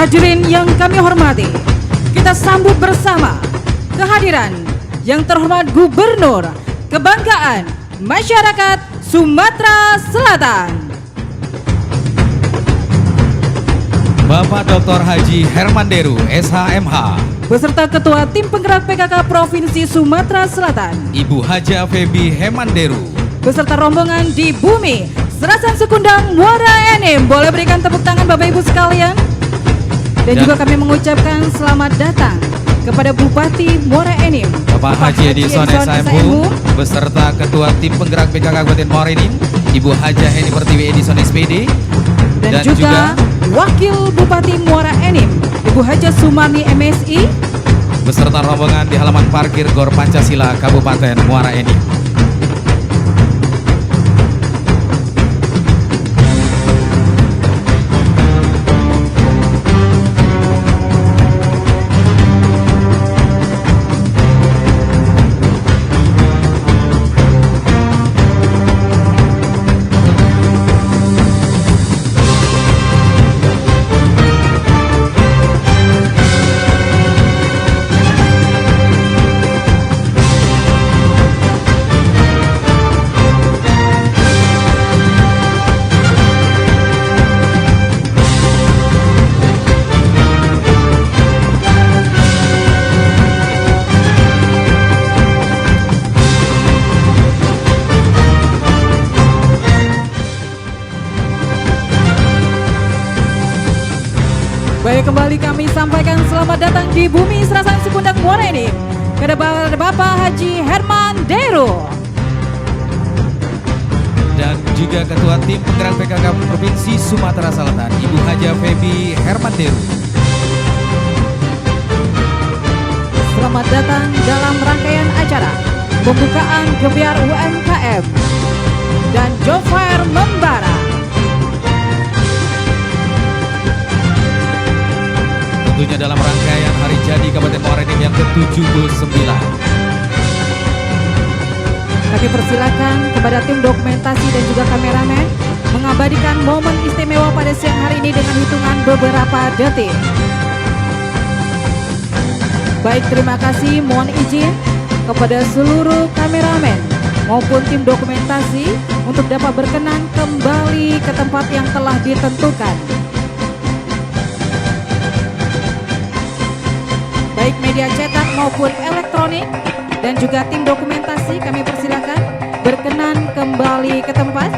Hadirin yang kami hormati, kita sambut bersama kehadiran yang terhormat Gubernur Kebanggaan Masyarakat Sumatera Selatan, Bapak Dr. Haji Herman Deru, SHMH, beserta Ketua Tim Penggerak PKK Provinsi Sumatera Selatan, Ibu Haja Febi Hemanderu, beserta rombongan di bumi Serasan Sekundang Muara Enim. Boleh berikan tepuk tangan Bapak Ibu sekalian. Dan juga kami mengucapkan selamat datang kepada Bupati Muara Enim, Bapak Haji Edison SHMU, beserta Ketua Tim Penggerak PKK Kabupaten Muara Enim, Ibu Haja Heni Pertiwi Edison SPD, dan juga Wakil Bupati Muara Enim, Ibu Haja Sumarni MSI, beserta rombongan di halaman parkir Gor Pancasila Kabupaten Muara Enim. Baik, kembali kami sampaikan selamat datang di bumi Serasan Sekundang Muara Enim kepada Bapak Haji Herman Deru, Dan juga Ketua Tim Penggerak PKK Provinsi Sumatera Selatan, Ibu Haja Febi Hermanderu. Selamat datang dalam rangkaian acara pembukaan Gebiar UMKM dan Job Fair Membara. Tentunya dalam rangkaian Hari Jadi Kabupaten Muara Enim yang ke-79. Kami persilakan kepada tim dokumentasi dan juga kameramen mengabadikan momen istimewa pada siang hari ini dengan hitungan beberapa detik. Baik, terima kasih, mohon izin kepada seluruh kameramen maupun tim dokumentasi untuk dapat berkenan kembali ke tempat yang telah ditentukan. Baik media cetak maupun elektronik dan juga tim dokumentasi, kami persilakan berkenan kembali ke tempat.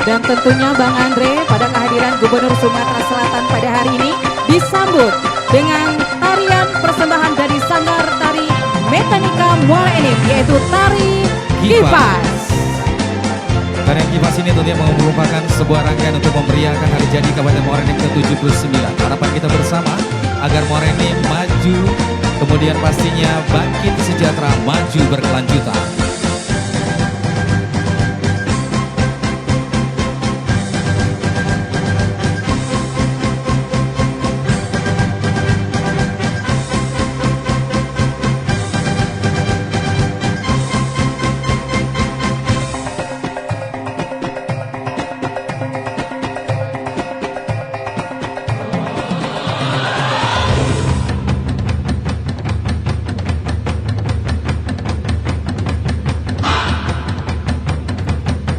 Dan tentunya Bang Andre pada kehadiran Gubernur Sumatera Selatan pada hari ini disambut dengan tarian persembahan dari Sanggar Tari Mekanika Muara Enim, yaitu Tari Kipas. Tarian Kipas ini tentunya merupakan sebuah rangkaian untuk memeriahkan Hari Jadi Kabupaten Muara Enim ke-79. Harapan kita bersama agar Muara Enim maju, kemudian pastinya bangkit sejahtera, maju berkelanjutan.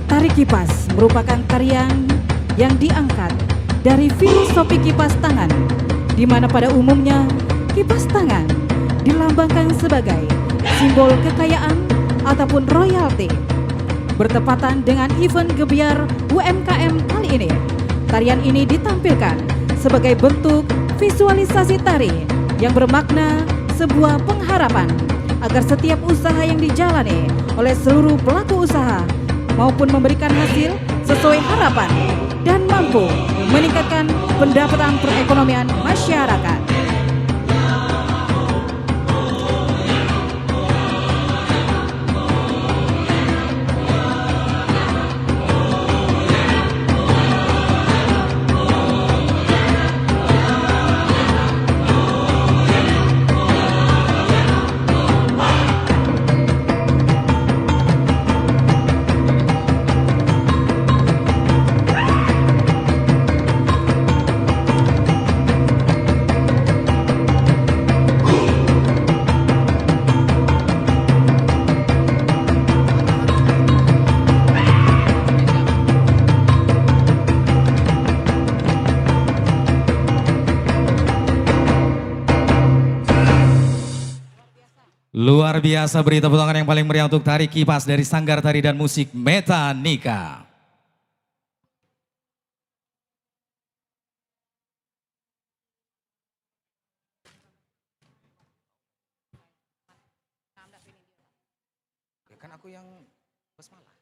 Tari Kipas merupakan tarian yang diangkat dari filosofi kipas tangan, di mana pada umumnya kipas tangan dilambangkan sebagai simbol kekayaan ataupun royalti. Bertepatan dengan event Gebiar UMKM kali ini, tarian ini ditampilkan sebagai bentuk visualisasi tari yang bermakna sebuah pengharapan agar setiap usaha yang dijalani oleh seluruh pelaku usaha maupun memberikan hasil sesuai harapan dan mampu meningkatkan pendapatan perekonomian masyarakat. Luar biasa, beri tepuk tangan yang paling meriah untuk Tari Kipas dari Sanggar Tari dan Musik Metanika. Kan aku yang basmalah.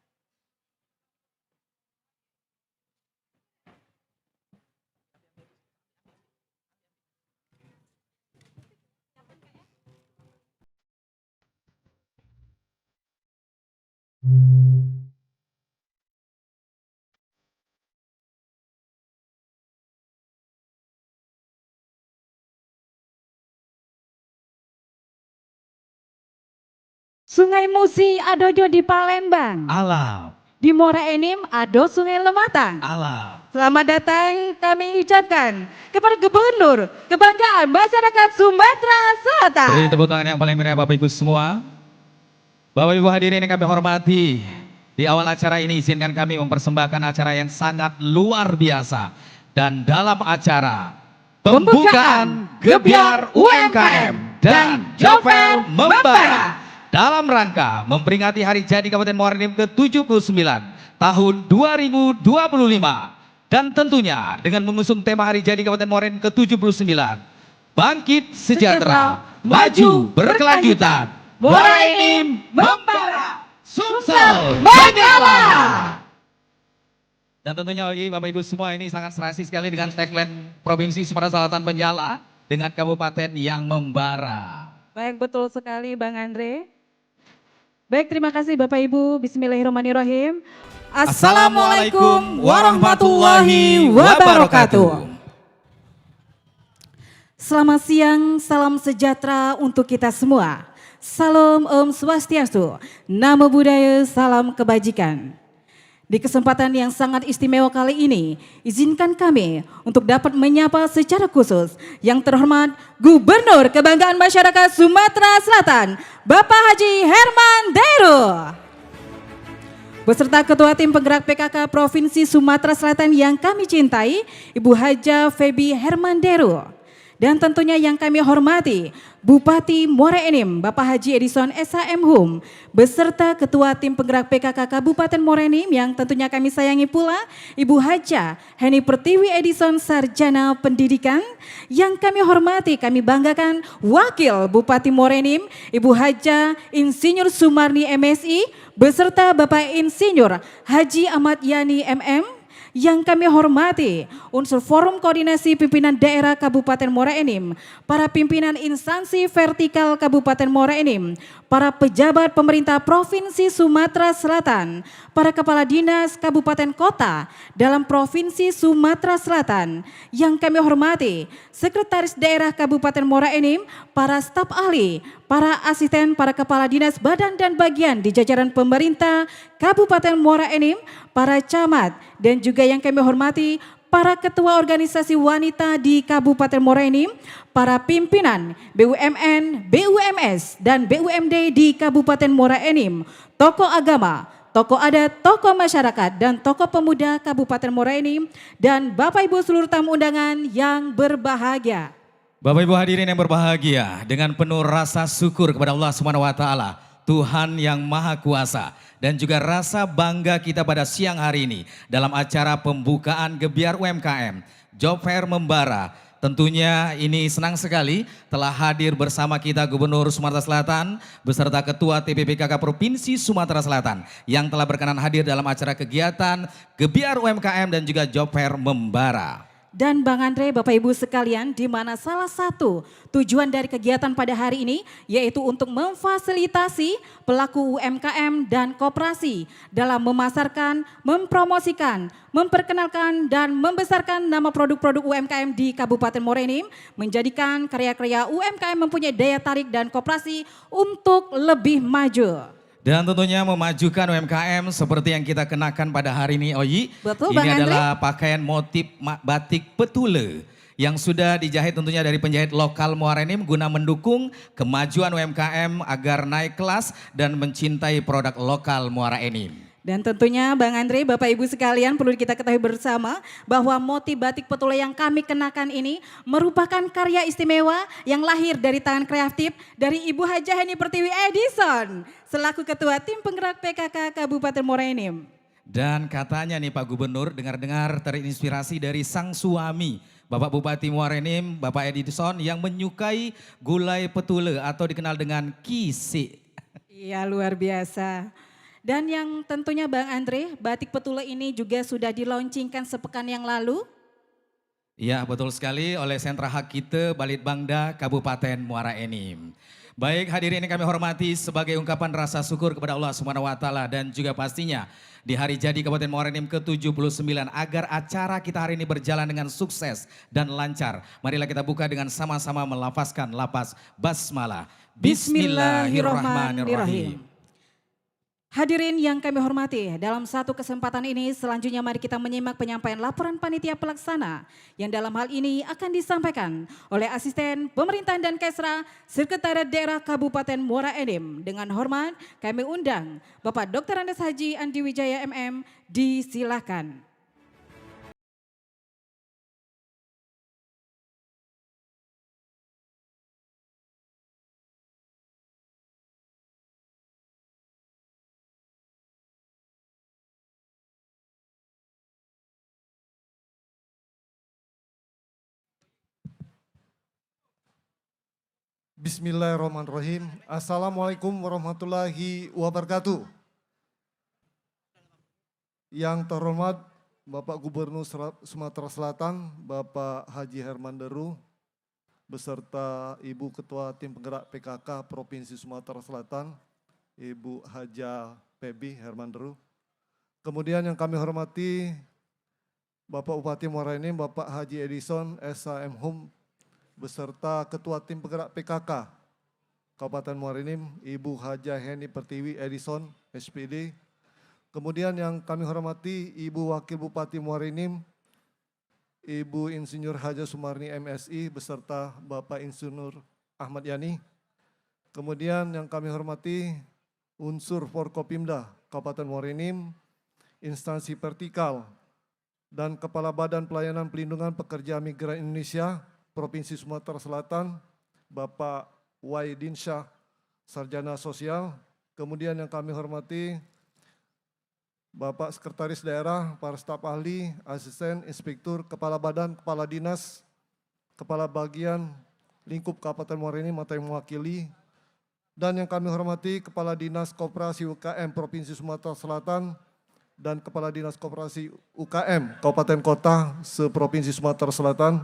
Sungai Musi adojo di Palembang. Alam. Di Muara Enim ado Sungai Lematang. Alam. Selamat datang kami ucapkan kepada Gubernur Kebanggaan Masyarakat Sumatera Selatan. Beri tepuk tangan yang paling meriah Bapak Ibu semua. Bapak Ibu hadirin yang kami hormati, di awal acara ini izinkan kami mempersembahkan acara yang sangat luar biasa. Dan dalam acara pembukaan Gebyar UMKM dan Job Fair Membara dalam rangka memperingati Hari Jadi Kabupaten Muara Enim ke-79 tahun 2025 dan tentunya dengan mengusung tema Hari Jadi Kabupaten Muara Enim ke-79 Bangkit Sejahtera, Maju Berkelanjutan, Muara Enim Membara, Sumsel Menyala. Dan tentunya bagi Bapak Ibu semua ini sangat serasi sekali dengan tagline Provinsi Sumatera Selatan menyala dengan kabupaten yang membara. Baik, betul sekali Bang Andre. Baik, terima kasih Bapak Ibu. Bismillahirrahmanirrahim. Assalamualaikum warahmatullahi wabarakatuh. Selamat siang, salam sejahtera untuk kita semua. Salam Om Swastiastu, Namo Buddhaya, salam kebajikan. Di kesempatan yang sangat istimewa kali ini, izinkan kami untuk dapat menyapa secara khusus yang terhormat Gubernur Kebanggaan Masyarakat Sumatera Selatan, Bapak Haji Herman Deru. Beserta Ketua Tim Penggerak PKK Provinsi Sumatera Selatan yang kami cintai, Ibu Haja Febi Herman Deru. Dan tentunya yang kami hormati, Bupati Muara Enim, Bapak Haji Edison SHM Hum, beserta Ketua Tim Penggerak PKK Kabupaten Muara Enim yang tentunya kami sayangi pula, Ibu Haja Heni Pertiwi Edison Sarjana Pendidikan, yang kami hormati, kami banggakan Wakil Bupati Muara Enim, Ibu Haja Insinyur Sumarni MSI, beserta Bapak Insinyur Haji Ahmad Yani MM, yang kami hormati unsur Forum Koordinasi Pimpinan Daerah Kabupaten Muara Enim, para pimpinan instansi vertikal Kabupaten Muara Enim, para pejabat pemerintah Provinsi Sumatera Selatan, para kepala dinas kabupaten kota dalam Provinsi Sumatera Selatan, yang kami hormati Sekretaris Daerah Kabupaten Muara Enim, para staf ahli, para asisten, para kepala dinas badan dan bagian di jajaran pemerintah Kabupaten Muara Enim, para camat, dan juga yang kami hormati para ketua organisasi wanita di Kabupaten Muara Enim, para pimpinan BUMN, BUMS, dan BUMD di Kabupaten Muara Enim, tokoh agama, tokoh adat, tokoh masyarakat, dan tokoh pemuda Kabupaten Muara Enim, dan Bapak Ibu seluruh tamu undangan yang berbahagia. Bapak Ibu hadirin yang berbahagia, dengan penuh rasa syukur kepada Allah Subhanahu wa taala, Tuhan yang Maha Kuasa, dan juga rasa bangga kita pada siang hari ini dalam acara pembukaan Gebyar UMKM Job Fair Membara. Tentunya ini senang sekali telah hadir bersama kita Gubernur Sumatera Selatan beserta Ketua TPPKK Provinsi Sumatera Selatan yang telah berkenan hadir dalam acara kegiatan Gebyar UMKM dan juga Job Fair Membara. Dan Bang Andre, Bapak Ibu sekalian, di mana salah satu tujuan dari kegiatan pada hari ini yaitu untuk memfasilitasi pelaku UMKM dan koperasi dalam memasarkan, mempromosikan, memperkenalkan dan membesarkan nama produk-produk UMKM di Kabupaten Muara Enim, menjadikan karya-karya UMKM mempunyai daya tarik dan koperasi untuk lebih maju. Dan tentunya memajukan UMKM seperti yang kita kenakan pada hari ini, Oyi. Betul, ini Bang adalah pakaian motif batik petule yang sudah dijahit tentunya dari penjahit lokal Muara Enim guna mendukung kemajuan UMKM agar naik kelas dan mencintai produk lokal Muara Enim. Dan tentunya Bang Andre, Bapak Ibu sekalian perlu kita ketahui bersama bahwa motif batik Petula yang kami kenakan ini merupakan karya istimewa yang lahir dari tangan kreatif dari Ibu Hajah Heni Pertiwi Edison selaku Ketua Tim Penggerak PKK Kabupaten Muara Enim. Dan katanya nih Pak Gubernur, dengar-dengar terinspirasi dari sang suami Bapak Bupati Muara Enim, Bapak Edison yang menyukai gulai petule atau dikenal dengan kisi. Iya, luar biasa. Dan yang tentunya Bang Andre, batik Petula ini juga sudah dilaunchingkan sepekan yang lalu. Ya, betul sekali oleh Sentra Hak Kita Balitbangda Kabupaten Muara Enim. Baik, hadirin yang kami hormati, sebagai ungkapan rasa syukur kepada Allah Subhanahu wa taala dan juga pastinya di hari jadi Kabupaten Muara Enim ke-79 agar acara kita hari ini berjalan dengan sukses dan lancar. Marilah kita buka dengan sama-sama melafazkan lafaz basmalah. Bismillahirrahmanirrahim. Hadirin yang kami hormati, dalam satu kesempatan ini selanjutnya mari kita menyimak penyampaian laporan panitia pelaksana yang dalam hal ini akan disampaikan oleh Asisten Pemerintahan dan Kesra Sekretariat Daerah Kabupaten Muara Enim. Dengan hormat kami undang Bapak Dr. Andes Haji Andi Wijaya MM, disilakan. Bismillahirrahmanirrahim. Assalamualaikum warahmatullahi wabarakatuh. Yang terhormat Bapak Gubernur Sumatera Selatan, Bapak Haji Herman Deru, beserta Ibu Ketua Tim Penggerak PKK Provinsi Sumatera Selatan, Ibu Haja Pebi Herman Deru. Kemudian yang kami hormati Bapak Bupati Muara Enim, Bapak Haji Edison SHM Hum, beserta Ketua Tim Penggerak PKK Kabupaten Muara Enim, Ibu Hajah Heni Pertiwi Edison SPD. Kemudian yang kami hormati Ibu Wakil Bupati Muara Enim, Ibu Insinyur Haja Sumarni MSI beserta Bapak Insinyur Ahmad Yani. Kemudian yang kami hormati unsur Forkopimda Kabupaten Muara Enim, instansi vertikal dan Kepala Badan Pelayanan Pelindungan Pekerja Migran Indonesia Provinsi Sumatera Selatan, Bapak Waidinsya, Sarjana Sosial. Kemudian yang kami hormati Bapak Sekretaris Daerah, para staf ahli, asisten, inspektur, kepala badan, kepala dinas, kepala bagian, lingkup Kabupaten Muara Enim atau yang mewakili. Dan yang kami hormati Kepala Dinas Koperasi UKM Provinsi Sumatera Selatan dan Kepala Dinas Koperasi UKM Kabupaten Kota se-Provinsi Sumatera Selatan.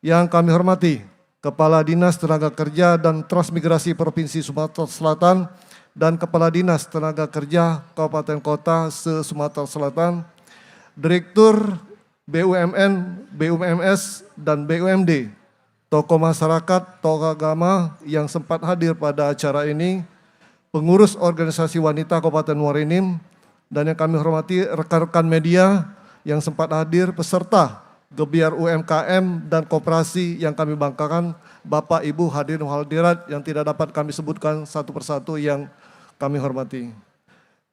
Yang kami hormati Kepala Dinas Tenaga Kerja dan Transmigrasi Provinsi Sumatera Selatan dan Kepala Dinas Tenaga Kerja Kabupaten Kota se-Sumatera Selatan, Direktur BUMN, BUMS, dan BUMD, tokoh masyarakat, tokoh agama yang sempat hadir pada acara ini, pengurus organisasi wanita Kabupaten Muara Enim, dan yang kami hormati rekan-rekan media yang sempat hadir, peserta Gebiar UMKM dan Koperasi yang kami banggakan, Bapak Ibu hadirin hadirat yang tidak dapat kami sebutkan satu persatu yang kami hormati.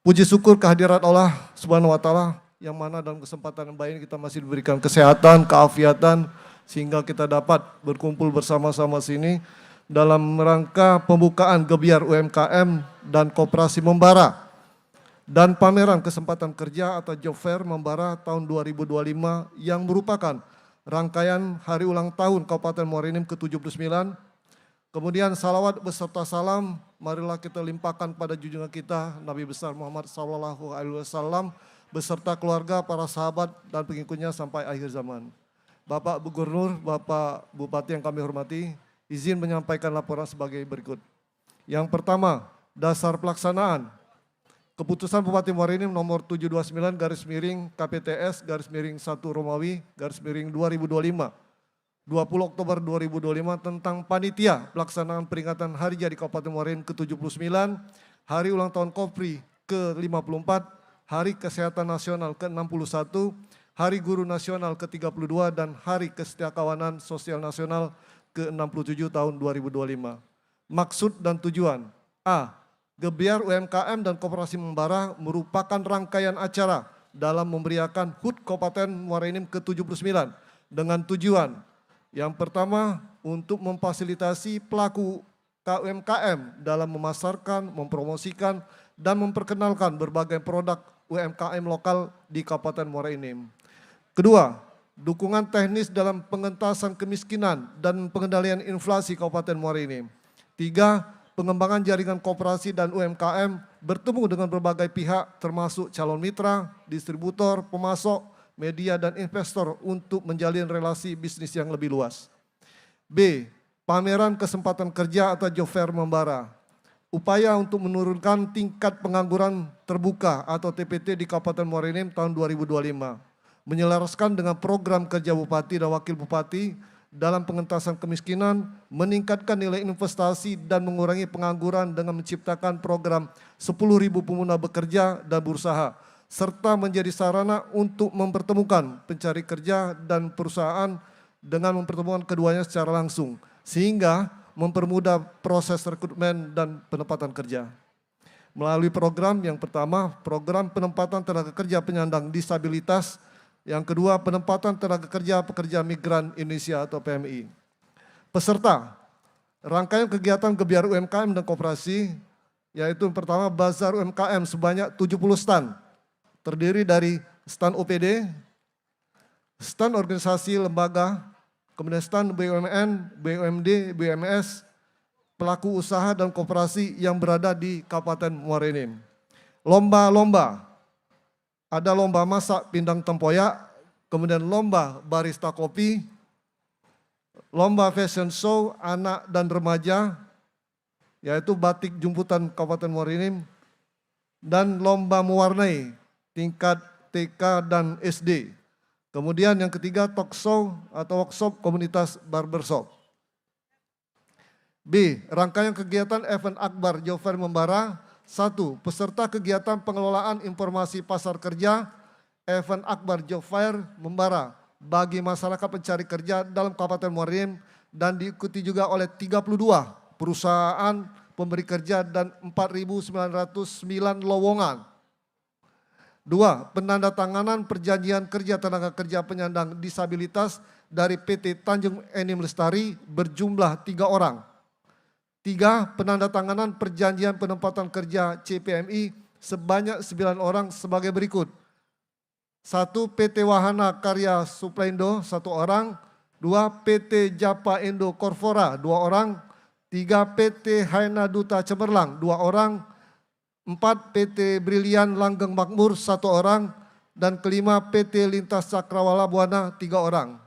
Puji syukur kehadirat Allah Subhanahu wa taala yang mana dalam kesempatan yang baik ini kita masih diberikan kesehatan, keafiatan sehingga kita dapat berkumpul bersama-sama sini dalam rangka pembukaan Gebiar UMKM dan Koperasi Membara dan pameran kesempatan kerja atau job fair Membara tahun 2025 yang merupakan rangkaian hari ulang tahun Kabupaten Muara Enim ke-79. Kemudian salawat beserta salam marilah kita limpahkan pada junjungan kita Nabi besar Muhammad SAW beserta keluarga, para sahabat dan pengikutnya sampai akhir zaman. Bapak Gubernur, Bapak Bupati yang kami hormati, izin menyampaikan laporan sebagai berikut. Yang pertama, dasar pelaksanaan Keputusan Bupati Muara Enim nomor 729 garis miring KPTS garis miring 1 Romawi garis miring 2025 20 Oktober 2025 tentang panitia pelaksanaan peringatan Hari Jadi Kabupaten Muara Enim ke-79, Hari Ulang Tahun Kopri ke-54, Hari Kesehatan Nasional ke-61, Hari Guru Nasional ke-32 dan Hari Kesetiakawanan Sosial Nasional ke-67 tahun 2025. Maksud dan tujuan: A. Gebiar UMKM dan Koperasi Membara merupakan rangkaian acara dalam memeriahkan HUT Kabupaten Muara Enim ke-79 dengan tujuan yang pertama untuk memfasilitasi pelaku UMKM dalam memasarkan, mempromosikan, dan memperkenalkan berbagai produk UMKM lokal di Kabupaten Muara Enim. Kedua, dukungan teknis dalam pengentasan kemiskinan dan pengendalian inflasi Kabupaten Muara Enim. Tiga, pengembangan jaringan koperasi dan UMKM bertemu dengan berbagai pihak termasuk calon mitra, distributor, pemasok, media, dan investor untuk menjalin relasi bisnis yang lebih luas. B. Pameran kesempatan kerja atau job fair Membara. Upaya untuk menurunkan tingkat pengangguran terbuka atau TPT di Kabupaten Muara Enim tahun 2025. Menyelaraskan dengan program kerja Bupati dan Wakil Bupati dalam pengentasan kemiskinan, meningkatkan nilai investasi dan mengurangi pengangguran dengan menciptakan program 10.000 pemuda bekerja dan berusaha, serta menjadi sarana untuk mempertemukan pencari kerja dan perusahaan dengan mempertemukan keduanya secara langsung, sehingga mempermudah proses rekrutmen dan penempatan kerja. Melalui program yang pertama, program penempatan tenaga kerja penyandang disabilitas. Yang kedua, penempatan tenaga kerja pekerja migran Indonesia atau PMI. Peserta, rangkaian kegiatan Gebiar UMKM dan Koperasi, yaitu yang pertama Bazar UMKM sebanyak 70 stand, terdiri dari stand OPD, stand organisasi lembaga, kemudian stand BUMN, BUMD, BUMS, pelaku usaha dan koperasi yang berada di Kabupaten Muara Enim. Lomba-lomba, ada lomba masak pindang tempoyak, kemudian lomba barista kopi, lomba fashion show anak dan remaja, yaitu batik jumputan Kabupaten Muara Enim, dan lomba mewarnai tingkat TK dan SD. Kemudian yang ketiga talk show atau workshop komunitas barbershop. B. Rangkaian kegiatan event Akbar Job Fair Membara. 1. Peserta kegiatan pengelolaan informasi pasar kerja event Akbar Job Fair Membara bagi masyarakat pencari kerja dalam Kabupaten Muara Enim dan diikuti juga oleh 32 perusahaan pemberi kerja dan 4.909 lowongan. 2. Penandatanganan perjanjian kerja tenaga kerja penyandang disabilitas dari PT Tanjung Enim Lestari berjumlah 3 orang. 3. Penandatanganan perjanjian penempatan kerja CPMI sebanyak 9 orang sebagai berikut. 1. PT Wahana Karya Suplaindo 1 orang. 2. PT Japa Indo Korfora 2 orang. 3. PT Haina Duta Cemerlang 2 orang. 4. PT Brilian Langgeng Makmur 1 orang. Dan kelima PT Lintas Cakrawala Buana 3 orang.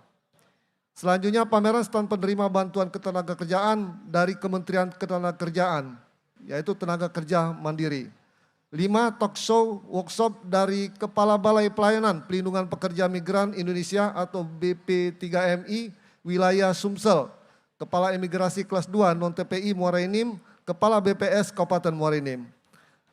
Selanjutnya pameran stand penerima bantuan ketenagakerjaan dari Kementerian Ketenagakerjaan, yaitu tenaga kerja mandiri. 5. Talk show workshop dari Kepala Balai Pelayanan Pelindungan Pekerja Migran Indonesia atau BP3MI wilayah Sumsel, Kepala Imigrasi kelas 2 non-TPI Muara Enim, Kepala BPS Kabupaten Muara Enim.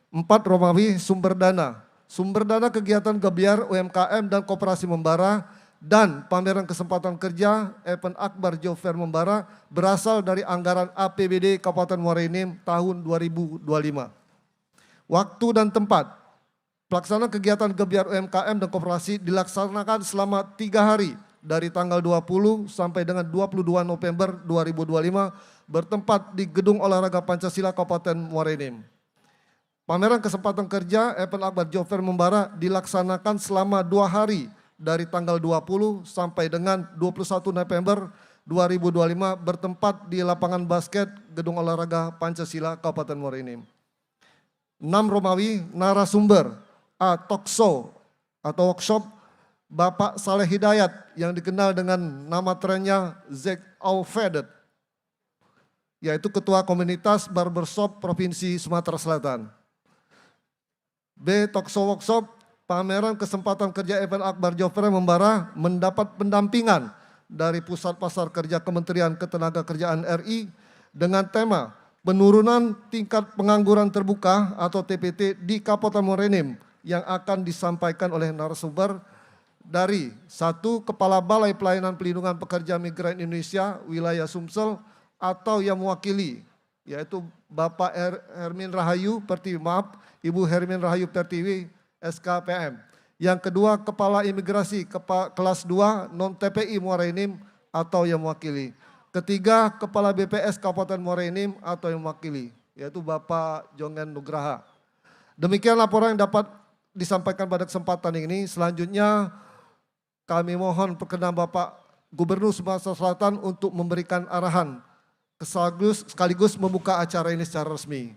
4. Romawi sumber dana. Sumber dana kegiatan Gebiar UMKM dan Koperasi Membara dan pameran kesempatan kerja event Akbar Job Fair Membara berasal dari anggaran APBD Kabupaten Muara Enim tahun 2025. Waktu dan tempat. Pelaksanaan kegiatan Gebiar UMKM dan Koperasi dilaksanakan selama 3 hari dari tanggal 20 sampai dengan 22 November 2025 bertempat di Gedung Olahraga Pancasila Kabupaten Muara Enim. Pameran kesempatan kerja event Akbar Job Fair Membara dilaksanakan selama 2 hari dari tanggal 20 sampai dengan 21 November 2025 bertempat di lapangan basket Gedung Olahraga Pancasila Kabupaten Muara Enim. 6. Romawi narasumber A. Talk show atau workshop Bapak Saleh Hidayat yang dikenal dengan nama trennya Zeg Alfedet, yaitu Ketua Komunitas Barbershop Provinsi Sumatera Selatan. B. Talk show workshop pameran kesempatan kerja event Akbar Job Fair Membara mendapat pendampingan dari Pusat Pasar Kerja Kementerian Ketenagakerjaan RI dengan tema penurunan tingkat pengangguran terbuka atau TPT di Kabupaten Muara Enim yang akan disampaikan oleh narasumber dari 1. Kepala Balai Pelayanan Pelindungan Pekerja Migran Indonesia wilayah Sumsel atau yang mewakili yaitu Bapak Hermin Rahayu Pertiwi, maaf, Ibu Hermin Rahayu Pertiwi, SKPM. Yang kedua, Kepala Imigrasi kelas 2 non-TPI Muara Enim atau yang mewakili. Ketiga, Kepala BPS Kabupaten Muara Enim atau yang mewakili, yaitu Bapak Jongen Nugraha. Demikian laporan yang dapat disampaikan pada kesempatan ini. Selanjutnya kami mohon perkenan Bapak Gubernur Sumatera Selatan untuk memberikan arahan sekaligus membuka acara ini secara resmi.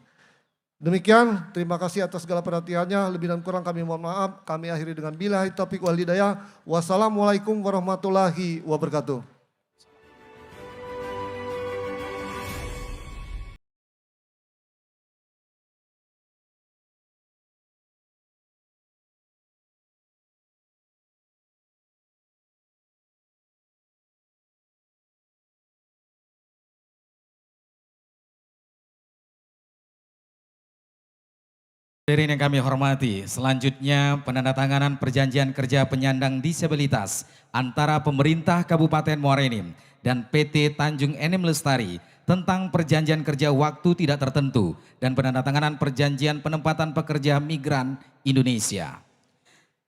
Demikian, terima kasih atas segala perhatiannya. Lebih dan kurang kami mohon maaf. Kami akhiri dengan billahi taufiq wal hidayah. Wassalamualaikum warahmatullahi wabarakatuh. Hadirin yang kami hormati, selanjutnya penandatanganan perjanjian kerja penyandang disabilitas antara pemerintah Kabupaten Muara Enim dan PT Tanjung Enim Lestari tentang perjanjian kerja waktu tidak tertentu dan penandatanganan perjanjian penempatan pekerja migran Indonesia.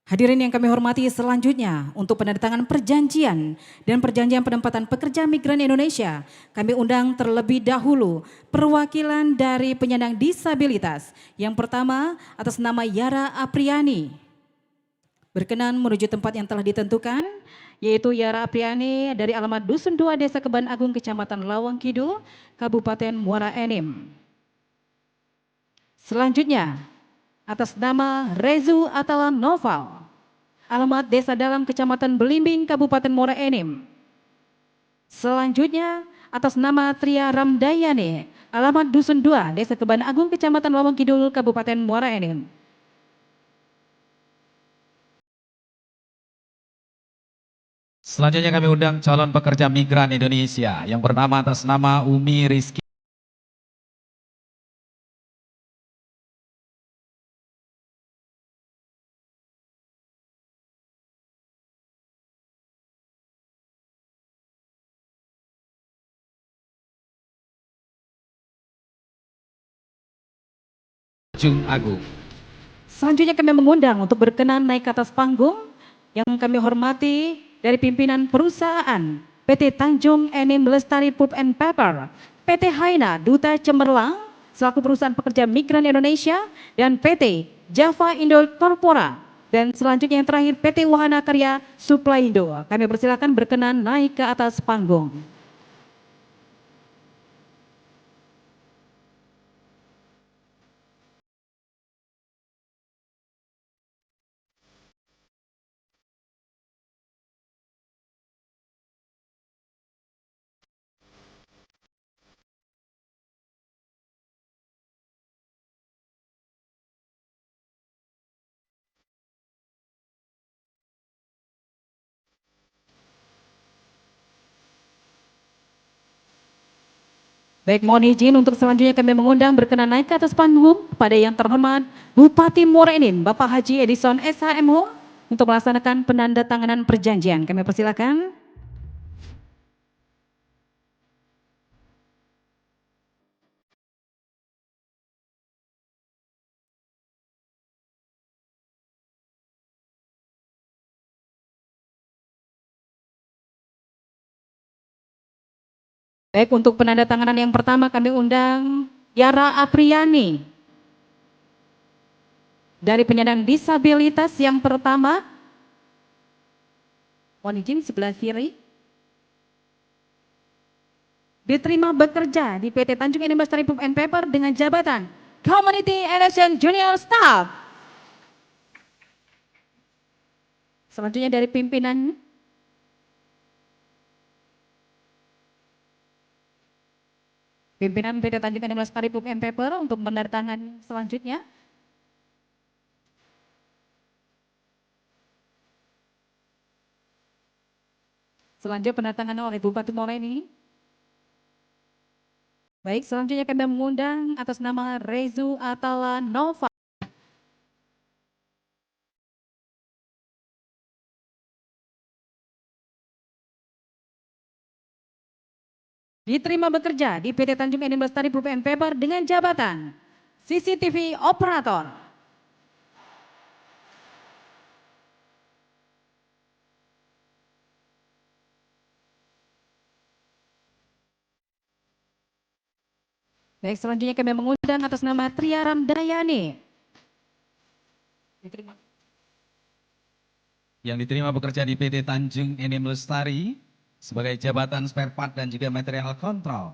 Hadirin yang kami hormati, selanjutnya untuk penandatanganan perjanjian dan perjanjian penempatan pekerja migran Indonesia, kami undang terlebih dahulu perwakilan dari penyandang disabilitas. Yang pertama atas nama Yara Apriani, berkenan menuju tempat yang telah ditentukan, yaitu Yara Apriani dari alamat Dusun 2 Desa Keban Agung, Kecamatan Lawang Kidul, Kabupaten Muara Enim. Selanjutnya atas nama Rezu Atala Noval, alamat Desa Dalam, Kecamatan Belimbing, Kabupaten Muara Enim. Selanjutnya atas nama Tria Ramdayani, alamat Dusun 2 Desa Keban Agung, Kecamatan Lawang Kidul, Kabupaten Muara Enim. Selanjutnya kami undang calon pekerja migran Indonesia yang bernama atas nama Umi Rizky Jung Agung. Selanjutnya kami mengundang untuk berkenan naik ke atas panggung yang kami hormati dari pimpinan perusahaan PT Tanjung Enim Lestari Pulp and Paper, PT Haina Duta Cemerlang selaku perusahaan pekerja migran Indonesia, dan PT Java Indo Corpora, dan selanjutnya yang terakhir PT Wahana Karya Suplaindo. Kami persilakan berkenan naik ke atas panggung. Baik, mohon izin untuk selanjutnya kami mengundang berkenan naik ke atas panggung pada yang terhormat Bupati Muara Enim, Bapak Haji Edison SHMO, untuk melaksanakan penandatanganan perjanjian. Kami persilakan. Baik, untuk penandatanganan yang pertama kami undang Yara Apriani dari penyandang disabilitas yang pertama. Mohon izin sebelah kiri. Diterima bekerja di PT Tanjung Enim Lestari Pulp and Paper dengan jabatan Community Election Junior Staff. Selanjutnya dari pimpinan PT Tanjung Enim Lestari Pulp and Paper untuk menandatangani selanjutnya. Selanjutnya penandatanganan oleh Bupati Muara Enim. Baik, selanjutnya kami mengundang atas nama Rezu Atala Nova. diterima bekerja di PT Tanjung Enim Lestari Pulp and Paper dengan jabatan CCTV Operator. Baik, selanjutnya kami mengundang atas nama Tria Ramdayani. Yang diterima bekerja di PT Tanjung Enim Lestari sebagai jabatan spare part dan juga material kontrol.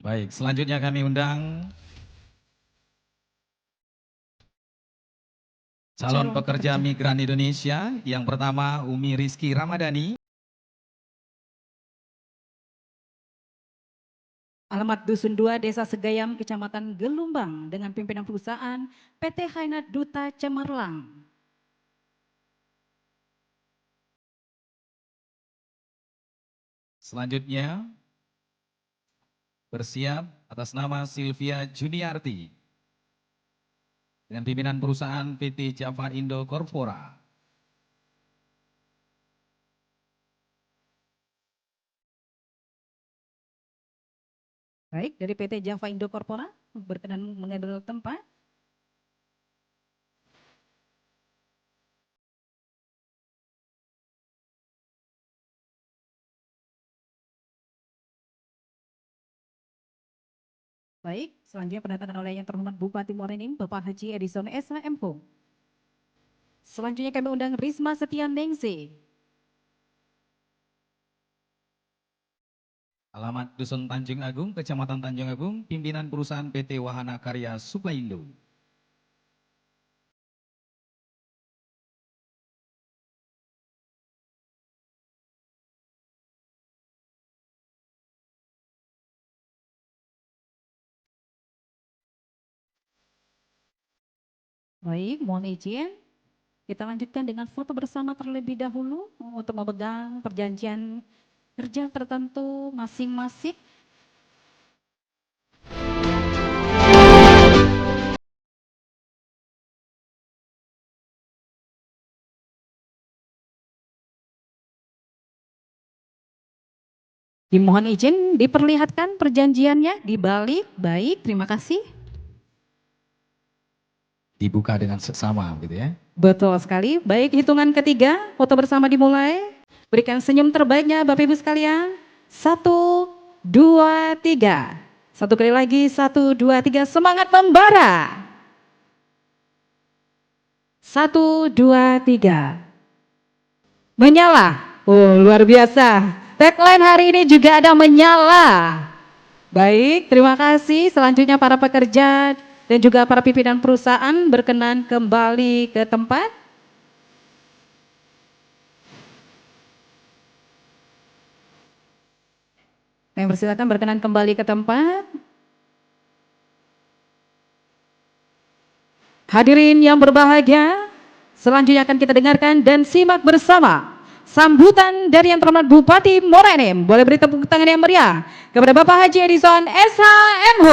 Baik, selanjutnya kami undang calon pekerja migran Indonesia. Yang pertama Umi Rizky Ramadhani. Alamat Dusun 2, Desa Segayam, Kecamatan Gelumbang dengan pimpinan perusahaan PT Hainat Duta Cemerlang. Selanjutnya bersiap atas nama Sylvia Juniarti dengan pimpinan perusahaan PT Java Indo Corpora. Baik, dari PT Java Indo Corpora berkenan mengambil tempat. Baik, selanjutnya pendatangan oleh yang terhormat Bupati Muara Enim, Bapak Haji Edison SHMH. Selanjutnya kami undang Risma Setia Ningsih. Alamat Dusun Tanjung Agung, Kecamatan Tanjung Agung, pimpinan perusahaan PT Wahana Karya Supaindo. Baik, mohon izin. Kita lanjutkan dengan foto bersama terlebih dahulu untuk memegang perjanjian kerja tertentu masing-masing. Dimohon izin diperlihatkan perjanjiannya di balik. Baik, terima kasih. Dibuka dengan seksama gitu ya. Betul sekali. Baik, hitungan ketiga, foto bersama dimulai. Berikan senyum terbaiknya Bapak Ibu sekalian. 1, 2, 3. Satu kali lagi, 1, 2, 3. Semangat membara. 1, 2, 3. Menyala. Oh, luar biasa. Tagline hari ini juga ada menyala. Baik, terima kasih. Selanjutnya para pekerja dan juga para pimpinan perusahaan berkenan kembali ke tempat. Yang persilakan berkenan kembali ke tempat. Hadirin yang berbahagia, selanjutnya akan kita dengarkan dan simak bersama sambutan dari yang terhormat Bupati Muara Enim. Boleh beri tepuk tangan yang meriah kepada Bapak Haji Edison SHMH.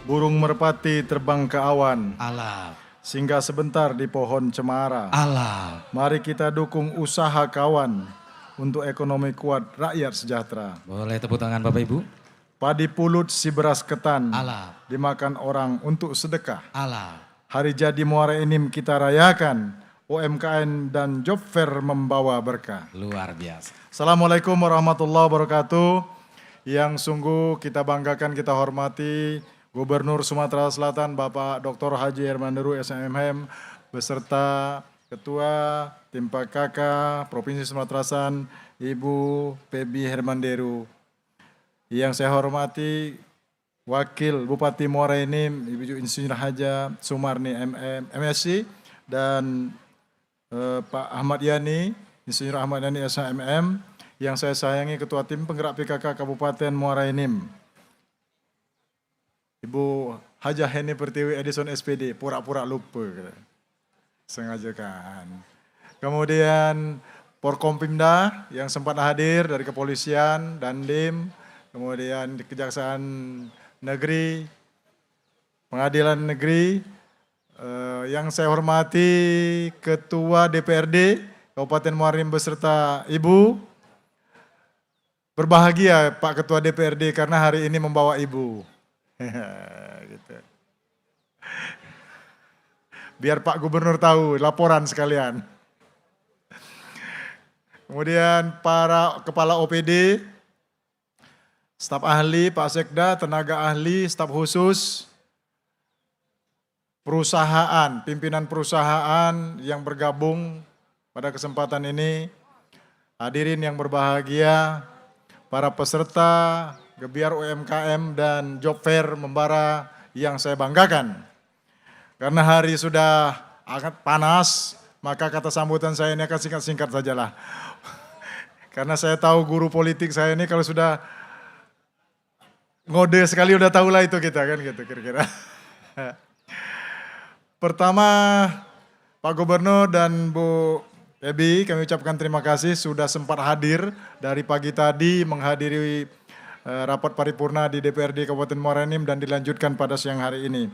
Burung merpati terbang ke awan, Alam, singgah sebentar di pohon cemara. alam. Mari kita dukung usaha kawan untuk ekonomi kuat, rakyat sejahtera. Boleh tepuk tangan Bapak Ibu. Padi pulut si beras ketan, Alam, dimakan orang untuk sedekah. alam. Hari jadi Muara Enim kita rayakan, UMKM dan job fair membawa berkah. Luar biasa. Assalamualaikum warahmatullahi wabarakatuh. Yang sungguh kita banggakan, kita hormati Gubernur Sumatera Selatan Bapak Dr. Haji Hermanderu SMM beserta Ketua Tim PKK Provinsi Sumatera Selatan Ibu Pebi Hermanderu. Yang saya hormati Wakil Bupati Muara Enim Ibu Insinyur Haja Sumarni MSc dan Pak Ahmad Yani, Insinyur Ahmad Yani SHMM. Yang saya sayangi Ketua Tim Penggerak PKK Kabupaten Muara Enim Ibu Hajah Heni Pertiwi Edison SPD, pura-pura lupa. Sengaja kan. Kemudian Porkompimda yang sempat hadir dari kepolisian, Dandim, kemudian di Kejaksaan Negeri, Pengadilan Negeri, yang saya hormati Ketua DPRD Kabupaten Muara Enim beserta Ibu. Berbahagia Pak Ketua DPRD karena hari ini membawa Ibu. Gitu. Biar Pak Gubernur tahu, laporan sekalian. Kemudian para kepala OPD, staf ahli, Pak Sekda, tenaga ahli, staf khusus, perusahaan, pimpinan perusahaan yang bergabung pada kesempatan ini, hadirin yang berbahagia, para peserta Gebiar UMKM dan Job Fair Membara yang saya banggakan. Karena hari sudah sangat panas, maka kata sambutan saya ini akan singkat-singkat sajalah. Karena saya tahu guru politik saya ini kalau sudah ngode sekali udah tahulah itu kita kan gitu kira-kira. Pertama, Pak Gubernur dan Bu Ebi, kami ucapkan terima kasih sudah sempat hadir dari pagi tadi menghadiri rapat paripurna di DPRD Kabupaten Muara Enim dan dilanjutkan pada siang hari ini.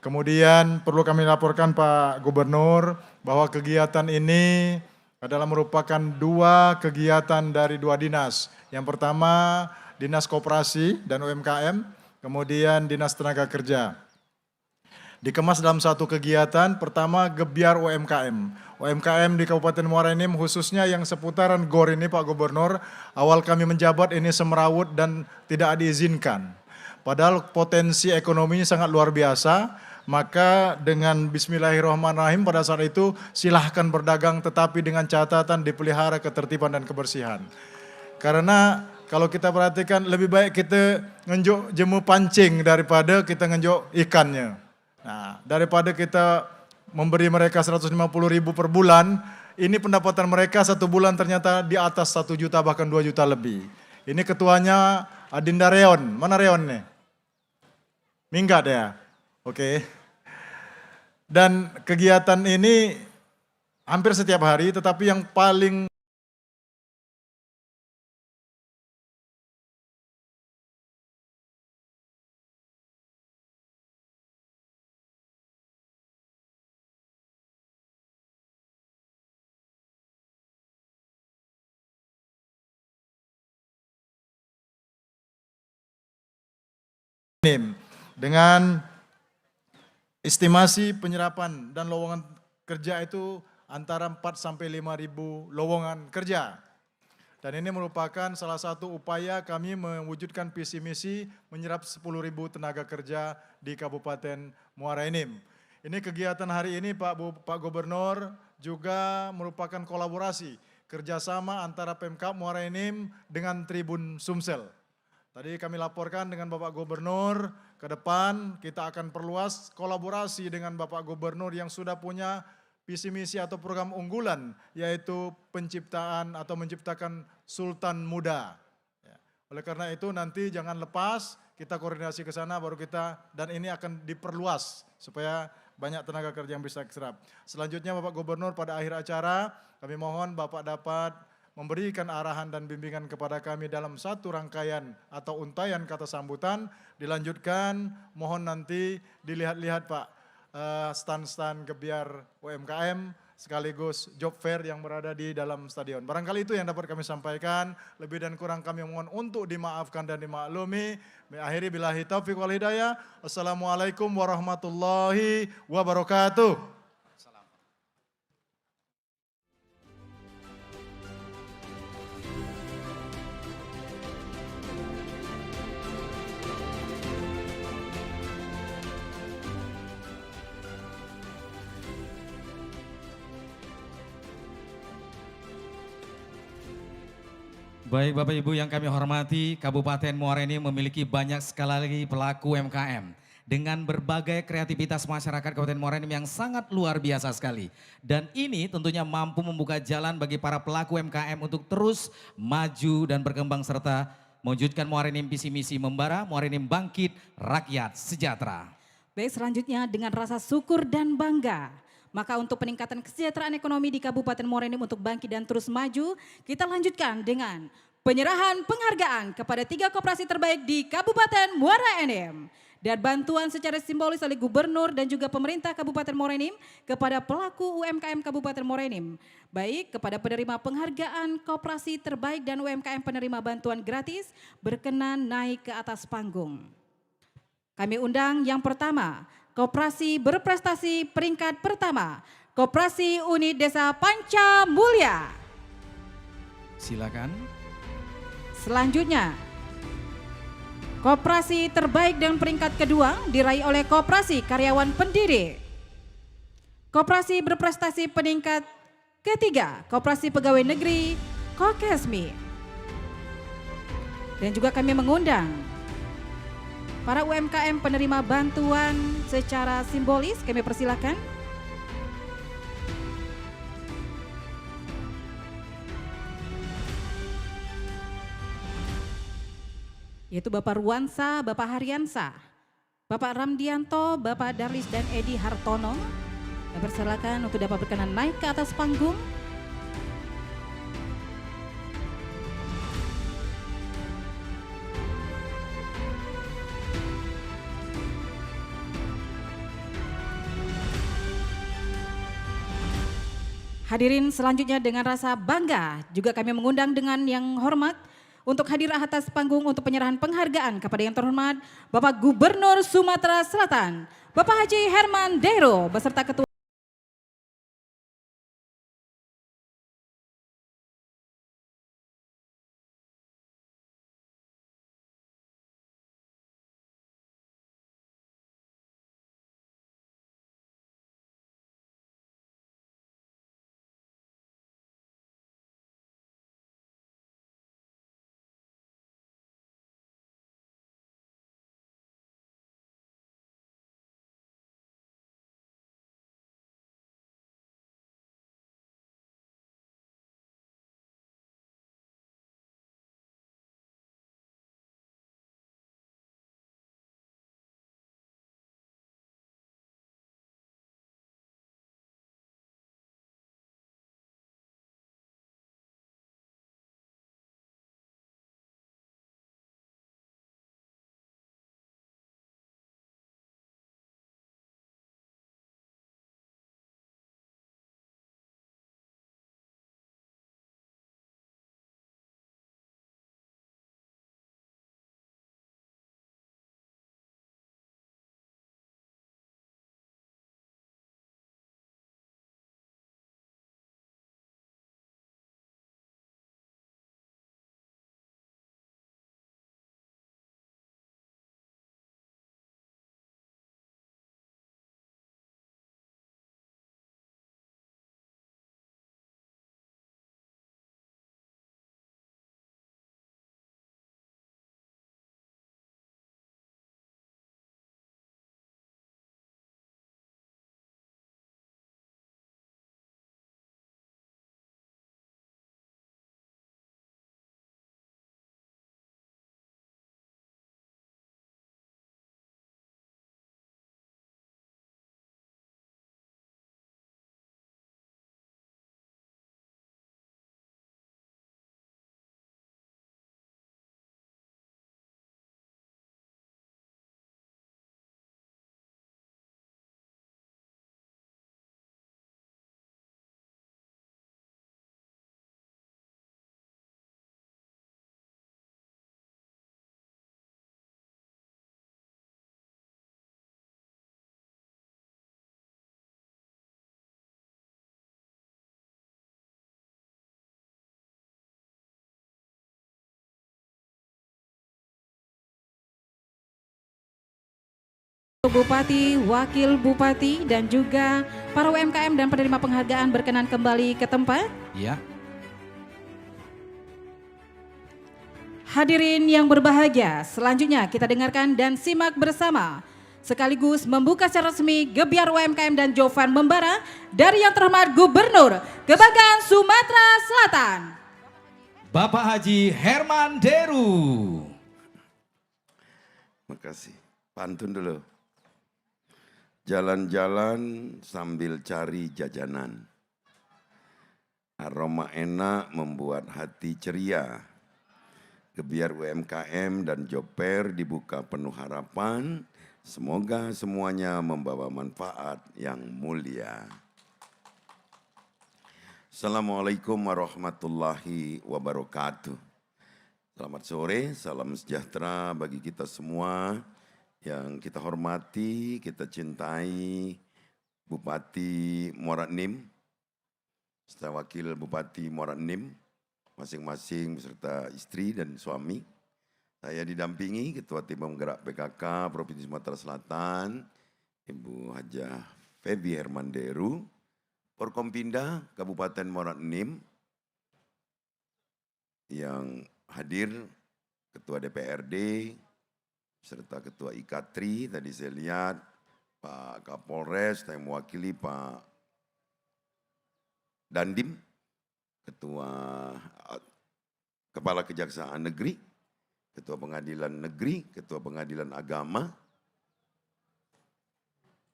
Kemudian perlu kami laporkan Pak Gubernur bahwa kegiatan ini adalah merupakan dua kegiatan dari dua dinas. Yang pertama Dinas Koperasi dan UMKM, kemudian Dinas Tenaga Kerja. Dikemas dalam satu kegiatan, pertama Gebiar UMKM. UMKM di Kabupaten Muara Enim khususnya yang seputaran GOR ini Pak Gubernur, awal kami menjabat ini semrawut dan tidak diizinkan. Padahal potensi ekonominya sangat luar biasa, maka dengan bismillahirrahmanirrahim pada saat itu silahkan berdagang tetapi dengan catatan dipelihara ketertiban dan kebersihan. Karena kalau kita perhatikan lebih baik kita ngenjuk jemu pancing daripada kita ngenjuk ikannya. Nah, daripada kita memberi mereka 150.000 per bulan, ini pendapatan mereka satu bulan ternyata di atas 1 juta bahkan 2 juta lebih. Ini ketuanya Adinda Reon. Mana Reon nih? Minggat ya? Oke. Dan kegiatan ini hampir setiap hari, tetapi yang paling dengan estimasi penyerapan dan lowongan kerja itu antara 4 sampai 5.000 lowongan kerja. Dan ini merupakan salah satu upaya kami mewujudkan visi misi menyerap 10.000 tenaga kerja di Kabupaten Muara Enim. Ini kegiatan hari ini Pak Gubernur juga merupakan kolaborasi kerjasama antara Pemkab Muara Enim dengan Tribun Sumsel. Tadi kami laporkan dengan Bapak Gubernur, ke depan kita akan perluas kolaborasi dengan Bapak Gubernur yang sudah punya visi misi atau program unggulan, yaitu penciptaan atau menciptakan Sultan Muda. Oleh karena itu nanti jangan lepas, kita koordinasi ke sana baru kita, dan ini akan diperluas supaya banyak tenaga kerja yang bisa diserap. Selanjutnya Bapak Gubernur pada akhir acara, kami mohon Bapak dapat memberikan arahan dan bimbingan kepada kami dalam satu rangkaian atau untayan kata sambutan. Dilanjutkan, mohon nanti dilihat-lihat Pak stand-stand Gebiar UMKM sekaligus job fair yang berada di dalam stadion. Barangkali itu yang dapat kami sampaikan. Lebih dan kurang kami mohon untuk dimaafkan dan dimaklumi. Akhiri billahi taufiq wal hidayah. Wassalamualaikum warahmatullahi wabarakatuh. Baik Bapak Ibu yang kami hormati, Kabupaten Muara Enim memiliki banyak sekali lagi pelaku UMKM. Dengan berbagai kreativitas masyarakat Kabupaten Muara Enim yang sangat luar biasa sekali. Dan ini tentunya mampu membuka jalan bagi para pelaku UMKM untuk terus maju dan berkembang serta mewujudkan Muara Enim visi misi membara, Muara Enim bangkit, rakyat sejahtera. Baik, selanjutnya dengan rasa syukur dan bangga, maka untuk peningkatan kesejahteraan ekonomi di Kabupaten Muara Enim untuk bangkit dan terus maju, kita lanjutkan dengan penyerahan penghargaan kepada 3 koperasi terbaik di Kabupaten Muara Enim dan bantuan secara simbolis oleh Gubernur dan juga pemerintah Kabupaten Muara Enim kepada pelaku UMKM Kabupaten Muara Enim, baik kepada penerima penghargaan koperasi terbaik dan UMKM penerima bantuan gratis berkenan naik ke atas panggung. Kami undang yang pertama, koperasi berprestasi peringkat pertama, Koperasi Unit Desa Panca Mulya. Silakan. Selanjutnya, koperasi terbaik dan peringkat kedua diraih oleh Koperasi Karyawan Pendidik. Koperasi berprestasi peningkat ketiga, Koperasi Pegawai Negeri Kokesmi. Dan juga kami mengundang para UMKM penerima bantuan secara simbolis, kami persilakan. Yaitu Bapak Ruansa, Bapak Haryansa, Bapak Ramdianto, Bapak Darlis dan Edi Hartono. Kami persilakan untuk dapat berkenan naik ke atas panggung. Hadirin selanjutnya dengan rasa bangga juga kami mengundang dengan yang hormat untuk hadir atas panggung untuk penyerahan penghargaan kepada yang terhormat Bapak Gubernur Sumatera Selatan, Bapak Haji Herman Deru beserta Ketua Bupati, Wakil Bupati dan juga para UMKM dan penerima penghargaan berkenan kembali ke tempat. Ya. Hadirin yang berbahagia, selanjutnya kita dengarkan dan simak bersama sekaligus membuka secara resmi Gebiar UMKM dan Jovan Membara dari yang terhormat Gubernur Kebanggaan Sumatera Selatan, Bapak Haji Herman Deru. Makasih. Pantun dulu. Jalan-jalan sambil cari jajanan. Aroma enak membuat hati ceria. Gebiar UMKM dan Job Fair dibuka penuh harapan. Semoga semuanya membawa manfaat yang mulia. Assalamualaikum warahmatullahi wabarakatuh. Selamat sore, salam sejahtera bagi kita semua yang kita hormati, kita cintai Bupati Muara Enim, serta Wakil Bupati Muara Enim, masing-masing beserta istri dan suami. Saya didampingi Ketua Tim Penggerak PKK Provinsi Sumatera Selatan, Ibu Hajah Febi Hermanderu, Forkompinda Kabupaten Muara Enim, yang hadir Ketua DPRD, serta Ketua IKATRI, tadi saya lihat Pak Kapolres, yang mewakili Pak Dandim, Kepala Kejaksaan Negeri, Ketua Pengadilan Negeri, Ketua Pengadilan Agama,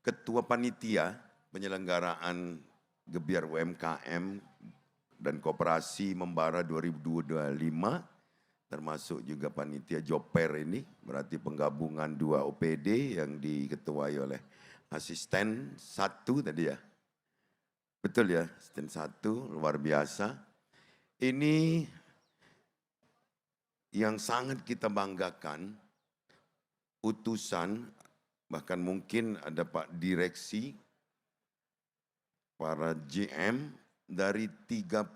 Ketua Panitia Penyelenggaraan Gebiar UMKM dan Koperasi Membara 2025, termasuk juga panitia Job Fair ini, berarti penggabungan 2 OPD yang diketuai oleh asisten 1 tadi ya. Betul ya, asisten 1, luar biasa. Ini yang sangat kita banggakan, utusan, bahkan mungkin ada Pak Direksi, para GM dari 30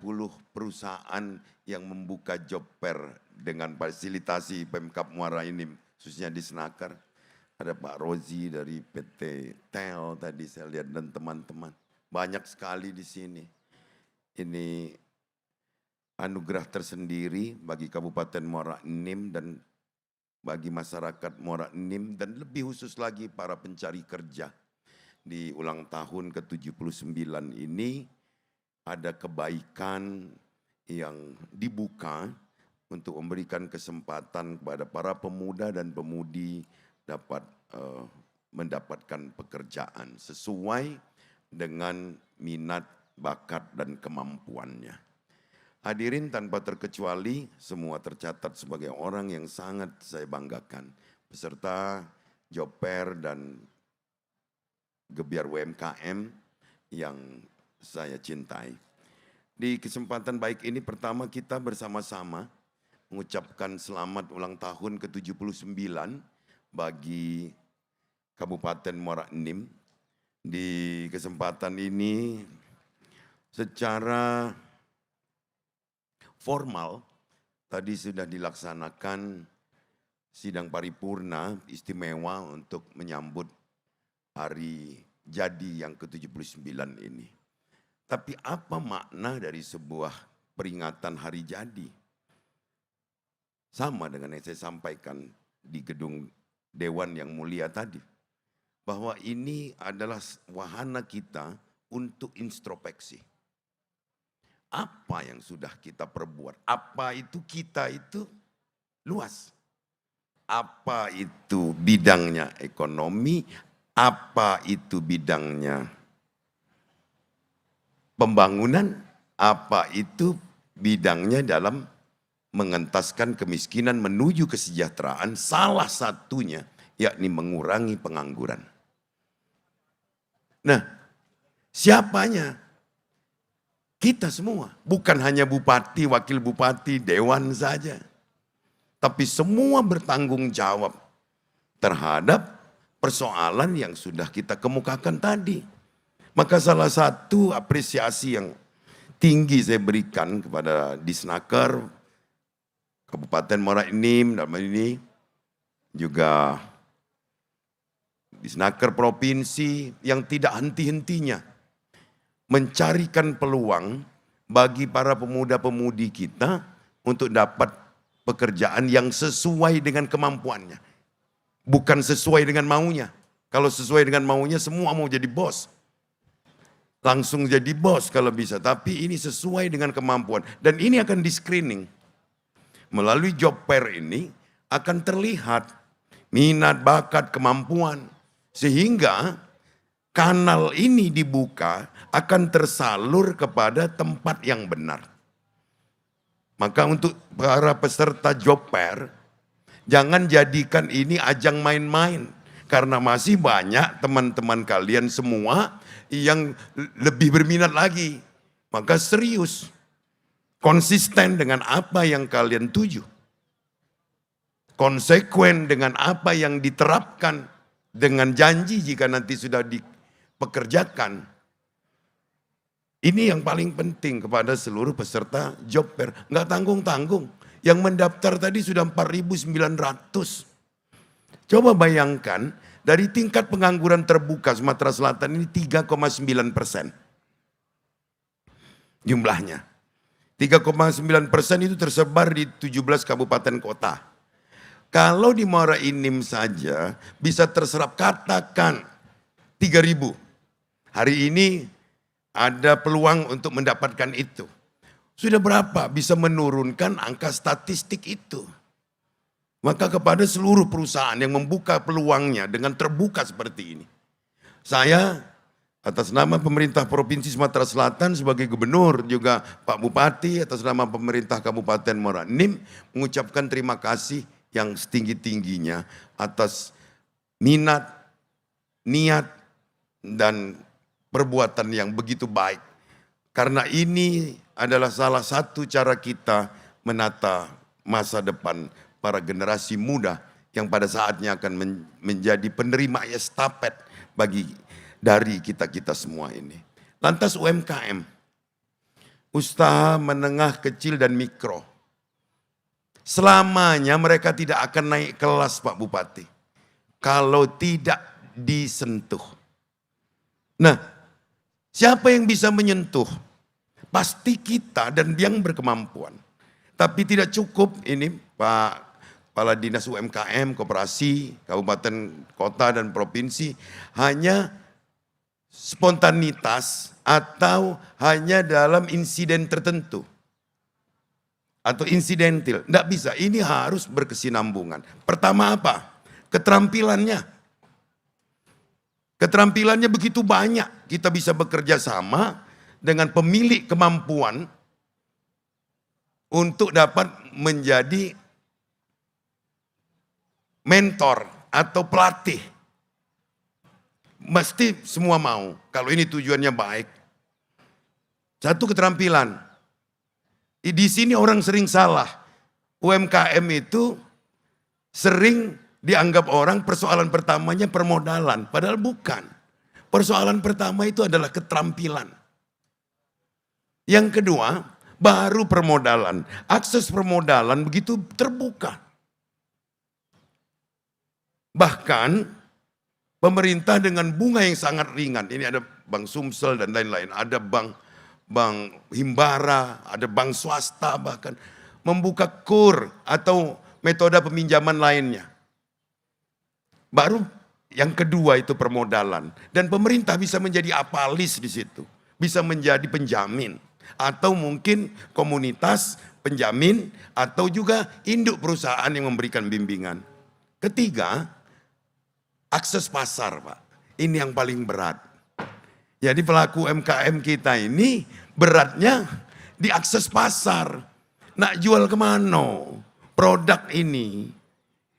perusahaan yang membuka Job Fair dengan fasilitasi Pemkab Muara Enim, khususnya di Senaker. Ada Pak Rozi dari PT TEL tadi saya lihat dan teman-teman. Banyak sekali di sini. Ini anugerah tersendiri bagi Kabupaten Muara Enim dan bagi masyarakat Muara Enim dan lebih khusus lagi para pencari kerja. Di ulang tahun ke-79 ini ada kebaikan yang dibuka untuk memberikan kesempatan kepada para pemuda dan pemudi dapat mendapatkan pekerjaan sesuai dengan minat, bakat, dan kemampuannya. Hadirin tanpa terkecuali semua tercatat sebagai orang yang sangat saya banggakan. Peserta Job Fair dan Gebiar UMKM yang saya cintai. Di kesempatan baik ini pertama kita bersama-sama mengucapkan selamat ulang tahun ke-79 bagi Kabupaten Muara Enim. Di kesempatan ini secara formal tadi sudah dilaksanakan sidang paripurna istimewa untuk menyambut hari jadi yang ke-79 ini. Tapi apa makna dari sebuah peringatan hari jadi? Sama dengan yang saya sampaikan di gedung Dewan yang mulia tadi. Bahwa ini adalah wahana kita untuk introspeksi. Apa yang sudah kita perbuat? Apa itu kita itu luas? Apa itu bidangnya ekonomi? Apa itu bidangnya pembangunan? Apa itu bidangnya dalam mengentaskan kemiskinan menuju kesejahteraan? Salah satunya yakni mengurangi pengangguran. Nah, siapanya? Kita semua, bukan hanya bupati, wakil bupati, dewan saja. Tapi semua bertanggung jawab terhadap persoalan yang sudah kita kemukakan tadi. Maka salah satu apresiasi yang tinggi saya berikan kepada Disnaker, Kabupaten Muara Enim, dalam ini juga Disnaker Provinsi yang tidak henti-hentinya mencarikan peluang bagi para pemuda-pemudi kita untuk dapat pekerjaan yang sesuai dengan kemampuannya. Bukan sesuai dengan maunya. Kalau sesuai dengan maunya semua mau jadi bos. Langsung jadi bos kalau bisa. Tapi ini sesuai dengan kemampuan. Dan ini akan di-screening. Melalui Job Fair ini akan terlihat minat, bakat, kemampuan. Sehingga kanal ini dibuka akan tersalur kepada tempat yang benar. Maka untuk para peserta job fair, jangan jadikan ini ajang main-main. Karena masih banyak teman-teman kalian semua yang lebih berminat lagi. Maka serius, konsisten dengan apa yang kalian tuju. Konsekuen dengan apa yang diterapkan, dengan janji jika nanti sudah dipekerjakan. Ini yang paling penting kepada seluruh peserta job fair. Nggak tanggung-tanggung. Yang mendaftar tadi sudah 4.900. Coba bayangkan, dari tingkat pengangguran terbuka Sumatera Selatan ini 3,9%. Jumlahnya. 3,9% itu tersebar di 17 kabupaten kota. Kalau di Muara Enim saja bisa terserap katakan 3.000. Hari ini ada peluang untuk mendapatkan itu. Sudah berapa bisa menurunkan angka statistik itu? Maka kepada seluruh perusahaan yang membuka peluangnya dengan terbuka seperti ini. Saya atas nama pemerintah Provinsi Sumatera Selatan sebagai gubernur, juga Pak Bupati atas nama pemerintah Kabupaten Muara Enim mengucapkan terima kasih yang setinggi-tingginya atas minat, niat, dan perbuatan yang begitu baik. Karena ini adalah salah satu cara kita menata masa depan para generasi muda yang pada saatnya akan menjadi penerima estafet dari kita-kita semua ini. Lantas UMKM, usaha menengah kecil dan mikro. Selamanya mereka tidak akan naik kelas Pak Bupati. Kalau tidak disentuh. Nah, siapa yang bisa menyentuh? Pasti kita dan yang berkemampuan. Tapi tidak cukup ini Pak Kepala Dinas UMKM, Koperasi, Kabupaten, Kota, dan Provinsi hanya spontanitas atau hanya dalam insiden tertentu. Atau insidental, tidak bisa. Ini harus berkesinambungan. Pertama apa? Keterampilannya. Keterampilannya begitu banyak. Kita bisa bekerja sama dengan pemilik kemampuan untuk dapat menjadi mentor atau pelatih. Mesti semua mau. Kalau ini tujuannya baik. Satu, keterampilan. Di sini orang sering salah. UMKM itu sering dianggap orang persoalan pertamanya permodalan. Padahal bukan. Persoalan pertama itu adalah keterampilan. Yang kedua, baru permodalan. Akses permodalan begitu terbuka. Bahkan pemerintah dengan bunga yang sangat ringan. Ini ada Bank Sumsel dan lain-lain. Ada Bank Himbara, ada bank swasta bahkan membuka KUR atau metode peminjaman lainnya. Baru yang kedua itu permodalan, dan pemerintah bisa menjadi apalis di situ, bisa menjadi penjamin atau mungkin komunitas penjamin atau juga induk perusahaan yang memberikan bimbingan. Ketiga, akses pasar, Pak. Ini yang paling berat. Jadi pelaku UMKM kita ini beratnya di akses pasar. Nak jual kemana produk ini?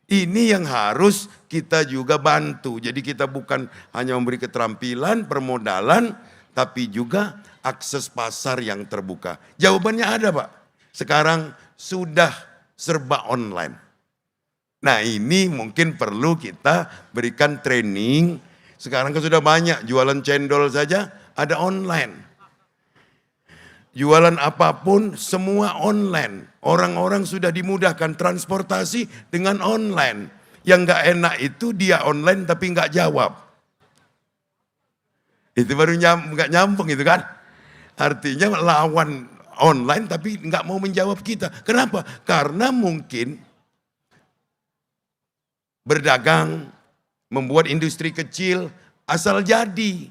Ini yang harus kita juga bantu. Jadi kita bukan hanya memberi keterampilan, permodalan, tapi juga akses pasar yang terbuka. Jawabannya ada, Pak. Sekarang sudah serba online. Nah, ini mungkin perlu kita berikan training. Sekarang kan sudah banyak, jualan cendol saja ada online. Jualan apapun semua online. Orang-orang sudah dimudahkan transportasi dengan online. Yang nggak enak itu dia online tapi nggak jawab. Itu baru nggak nyambung itu kan. Artinya lawan online tapi nggak mau menjawab kita. Kenapa? Karena mungkin berdagang, membuat industri kecil, asal jadi.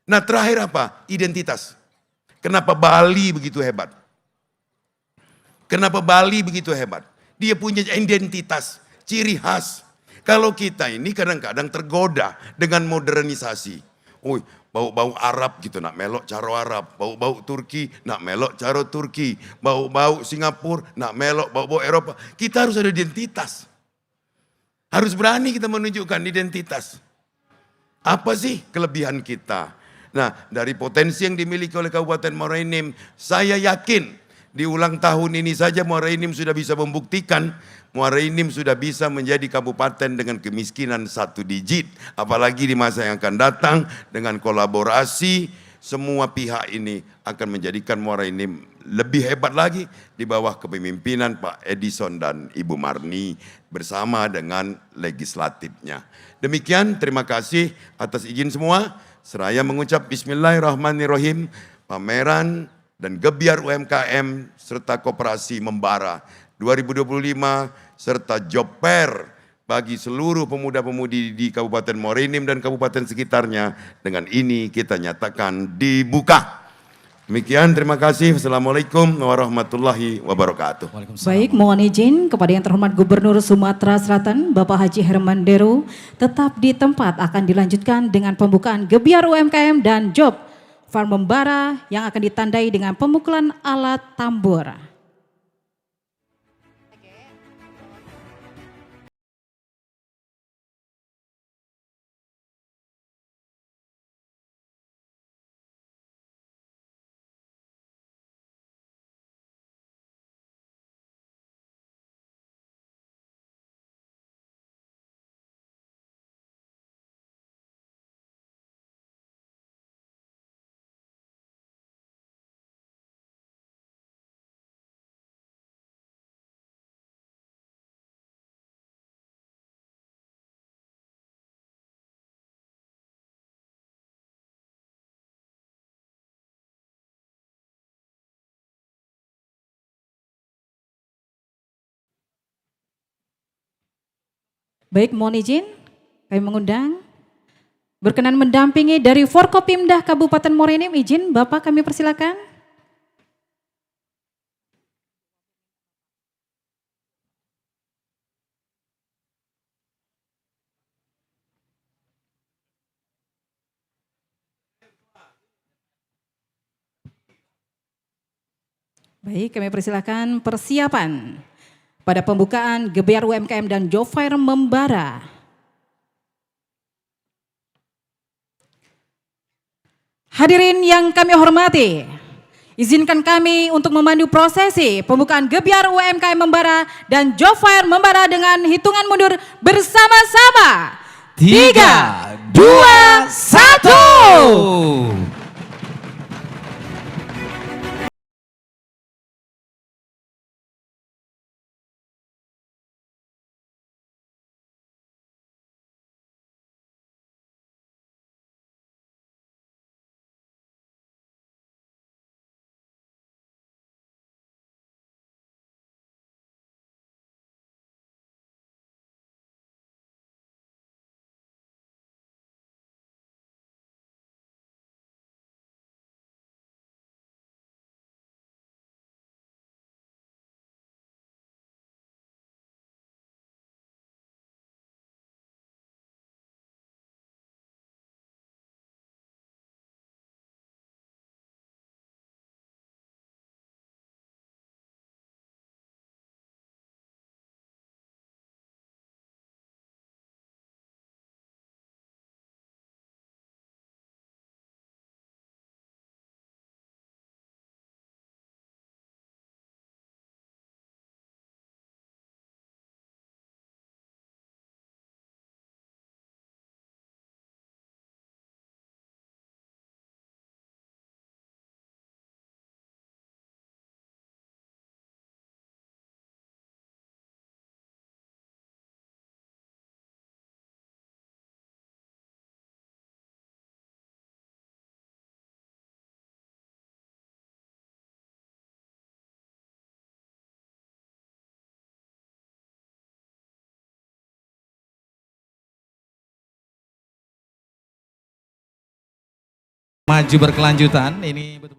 Nah terakhir apa? Identitas. Kenapa Bali begitu hebat? Kenapa Bali begitu hebat? Dia punya identitas, ciri khas. Kalau kita ini kadang-kadang tergoda dengan modernisasi. Oi, bau-bau Arab gitu, nak melok caro Arab. Bau-bau Turki, nak melok caro Turki. Bau-bau Singapura, nak melok bau-bau Eropa. Kita harus ada identitas. Harus berani kita menunjukkan identitas. Apa sih kelebihan kita? Nah, dari potensi yang dimiliki oleh Kabupaten Muara Enim, saya yakin di ulang tahun ini saja Muara Enim sudah bisa membuktikan Muara Enim sudah bisa menjadi kabupaten dengan kemiskinan 1 digit. Apalagi di masa yang akan datang dengan kolaborasi semua pihak ini akan menjadikan Muara Enim lebih hebat lagi di bawah kepemimpinan Pak Edison dan Ibu Marni bersama dengan legislatifnya. Demikian, terima kasih atas izin semua. Seraya mengucap Bismillahirrahmanirrahim, pameran dan gebiar UMKM serta koperasi membara 2025 serta job fair bagi seluruh pemuda-pemudi di Kabupaten Muara Enim dan kabupaten sekitarnya dengan ini kita nyatakan dibuka. Demikian, terima kasih. Wassalamualaikum warahmatullahi wabarakatuh. Baik, mohon izin kepada yang terhormat Gubernur Sumatera Selatan, Bapak Haji Herman Deru, tetap di tempat akan dilanjutkan dengan pembukaan gebiar UMKM dan job fair membara yang akan ditandai dengan pemukulan alat tambur. Baik, mohon izin kami mengundang berkenan mendampingi dari Forkopimda Kabupaten Muara Enim, izin Bapak kami persilakan. Baik, kami persilakan persiapan pada pembukaan gebiar UMKM dan job fair membara. Hadirin yang kami hormati, izinkan kami untuk memandu prosesi pembukaan gebiar UMKM membara dan job fair membara dengan hitungan mundur bersama-sama. 3, 2, 1. Maju berkelanjutan, ini betul.